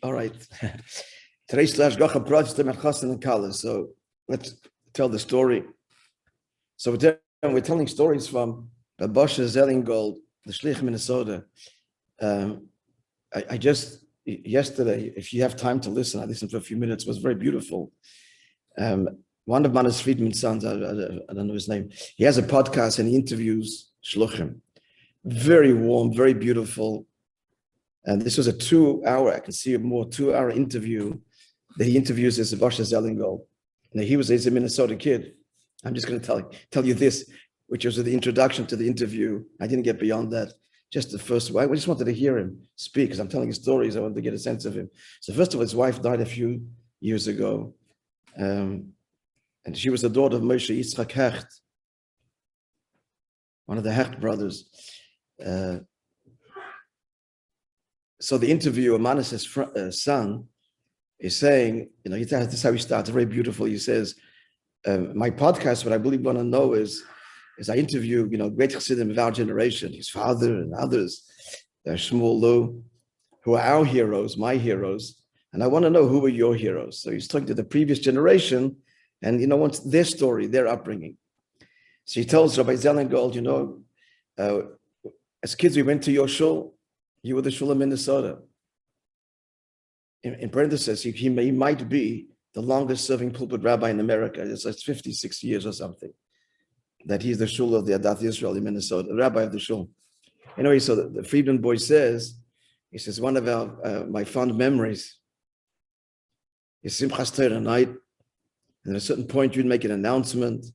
All right. Today's Hashgacha Pratis Temet Chassan and Kala. So let's tell the story. So we're telling stories from Moishe Zellingold, the Shlich Minnesota. I just yesterday, if you have time to listen, I listened for a few minutes. It was very beautiful. One of Manas Friedman's sons, I don't know his name. He has a podcast and he interviews Shluchim. Very warm, very beautiful. And this was a 2-hour, I can see a more 2-hour interview that he interviews this Moishe Zellingold. Now he's a Minnesota kid. I'm just going to tell you this, which was the introduction to the interview. I didn't get beyond that. Just the first one. I just wanted to hear him speak because I'm telling his stories. I wanted to get a sense of him. So first of all, his wife died a few years ago. And she was the daughter of Moishe Yitzchak Hecht, one of the Hecht brothers. So the interviewer, Manas' son, is saying, this is how he starts, very beautiful. He says, my podcast, what I really want to know is I interview, great Chassidim of our generation, his father and others, Shmuel Lu, who are our heroes, my heroes, and I want to know who were your heroes. So he's talking to the previous generation, and what's their story, their upbringing. So he tells Rabbi Zellingold, as kids we went to your shul. You were the shul of Minnesota. In parentheses, he might be the longest serving pulpit rabbi in America. It's like 56 years or something. That he's the shul of the Adat Yisrael in Minnesota, the rabbi of the shul. Anyway, so the Friedman boy says, one of my fond memories is Simchas Torah night. And at a certain point, you'd make an announcement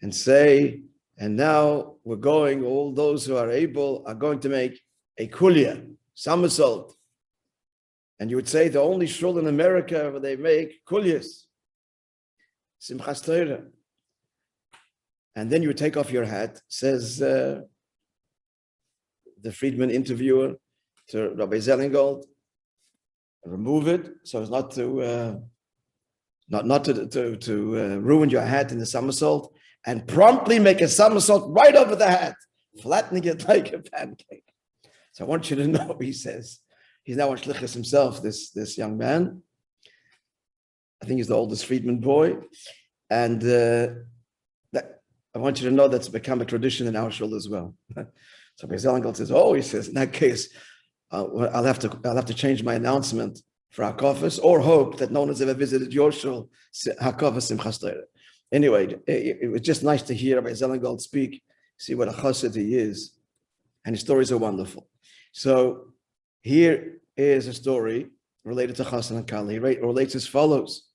and say, and now we're going, all those who are able are going to make a kulia, somersault. And you would say the only shul in America where they make kulias, Simchas Torah. And then you would take off your hat, says the Friedman interviewer to Rabbi Zellingold, remove it so as not to ruin your hat in the somersault, and promptly make a somersault right over the hat, flattening it like a pancake. So I want you to know, he says, he's now on Shlichus himself, this young man. I think he's the oldest Friedman boy. And I want you to know that's become a tradition in our shul as well. So Zellingold says, he says, in that case, I'll have to change my announcement for Hakofas, or hope that no one has ever visited your shul, Hakofas Simchas Torah. Anyway, it was just nice to hear Rabbi Zellingold speak, see what a chassid he is. And his stories are wonderful. So here is a story related to Chassan and Kala. He relates as follows.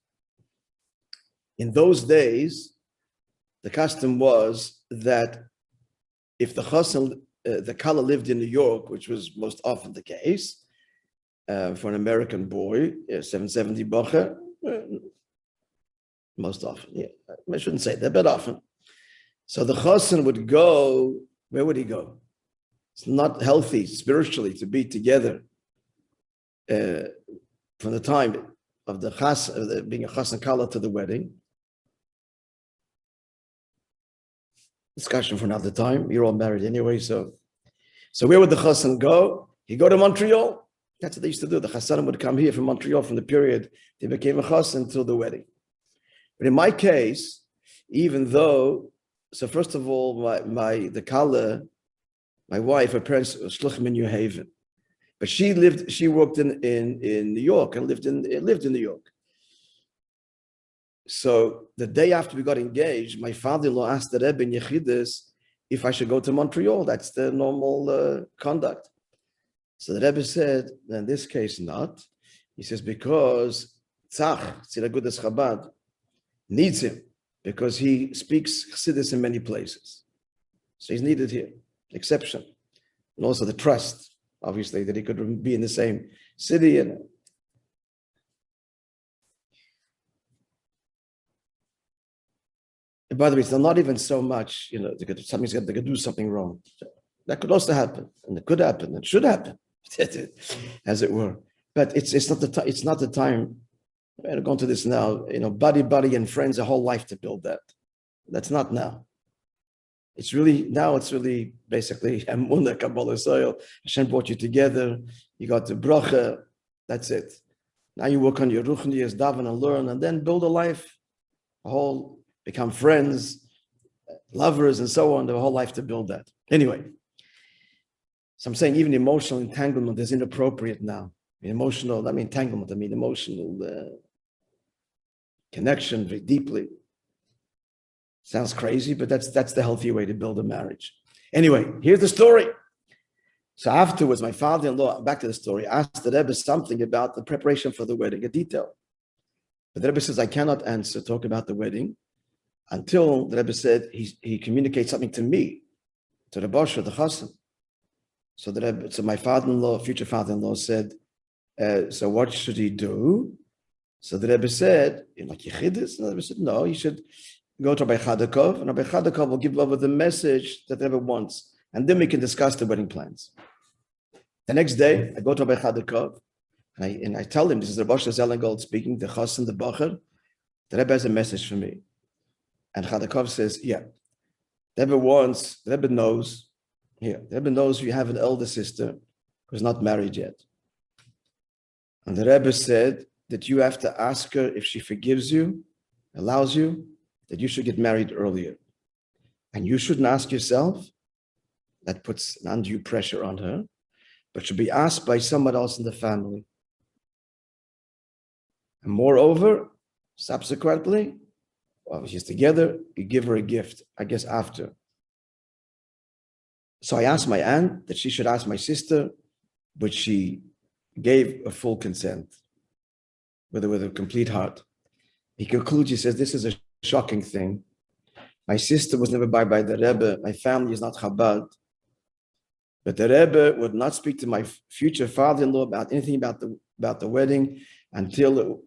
In those days, the custom was that if the Chassan, the Kala lived in New York, which was most often the case, for an American boy, 770 Bocher, most often, I shouldn't say that, but often. So the Chassan would go, where would he go? It's not healthy spiritually to be together from the time of the chas, being a chas and kala to the wedding. Discussion for another time. You're all married anyway, so where would the chassan go? He'd go to Montreal. That's what they used to do. The chassanim would come here from Montreal from the period they became a chassan until the wedding. But in my case, even though, so first of all, the kala, my wife, her parents were shluchim in New Haven, but she worked in New York and lived in New York. So the day after we got engaged, my father-in-law asked the Rebbe in Yechidus if I should go to Montreal. That's the normal conduct. So the Rebbe said, in this case, not. He says, because Tzach, Tziragudas Chabad, needs him, because he speaks Chassidus in many places. So he's needed here. Exception, and also the trust, obviously, that he could be in the same city. And by the way, it's not even so much, they could do something wrong. That could also happen, and it could happen, it should happen, as it were. But it's not the time. I'm going to go into this now. Buddy, and friends, a whole life to build that. That's not now. It's really basically Emunah, Kabbalah, Soil. Hashem brought you together. You got the bracha. That's it. Now you work on your ruchnius, daven and learn, and then build a life, become friends, lovers, and so on. The whole life to build that. Anyway, so I'm saying even emotional entanglement is inappropriate now. Emotional connection very deeply. Sounds crazy, but that's the healthy way to build a marriage. Anyway, here's the story. So afterwards, my father-in-law, back to the story, asked the Rebbe something about the preparation for the wedding, a detail. But the Rebbe says, I cannot talk about the wedding, until the Rebbe said he communicates something to me, to the Bosher, the Chassan. So my father-in-law, future father-in-law said, so what should he do? So the Rebbe said, like Yechidus? And the Rebbe said, no, you should go to Rabbi Chadakov, and Rabbi Chadakov will give over the message that the Rebbe wants, and then we can discuss the wedding plans. The next day, I go to Rabbi Chadakov, and I tell him, this is Rabbi Zellengold speaking, the Chassan, the Bacher, the Rebbe has a message for me. And Chadakov says, yeah, the Rebbe knows you have an elder sister who's not married yet. And the Rebbe said that you have to ask her if she forgives you, allows you, that you should get married earlier. And you shouldn't ask yourself, that puts an undue pressure on her, but should be asked by someone else in the family. And moreover, subsequently, while she's together, you give her a gift, I guess after. So I asked my aunt that she should ask my sister, but she gave a full consent with a complete heart. He concludes, he says, this is a shocking thing. My sister was never by the Rebbe. My family is not Chabad. But the Rebbe would not speak to my future father-in-law about anything about the wedding until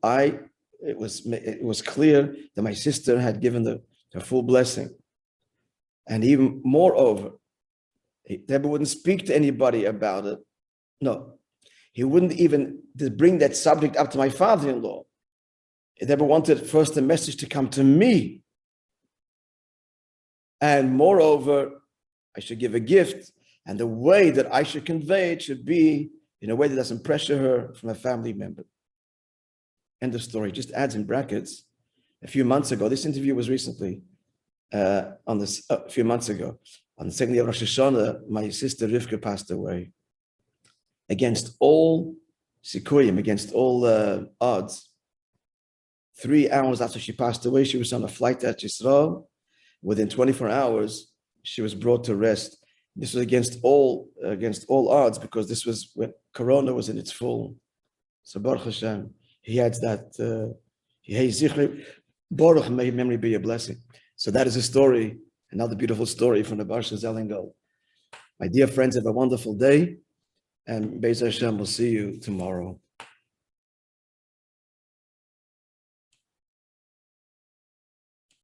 it was clear that my sister had given the full blessing. And even moreover, the Rebbe wouldn't speak to anybody about it. No, he wouldn't even bring that subject up to my father-in-law. The Rebbe wanted first the message to come to me. And moreover, I should give a gift, and the way that I should convey it should be in a way that doesn't pressure her from a family member. End of story. Just adds in brackets. A few months ago, this interview was recently, a few months ago, on the second day of Rosh Hashanah, my sister Rivka passed away. Against all sikuyim, against all odds. 3 hours after she passed away, she was on a flight to Yisrael. Within 24 hours, she was brought to rest. This was against all odds, because this was when Corona was in its full. So Baruch Hashem, he adds that, Baruch, may your memory be a blessing. So that is a story, another beautiful story from the Barsha Zelengel. My dear friends, have a wonderful day, and Be'ez Hashem, we'll see you tomorrow.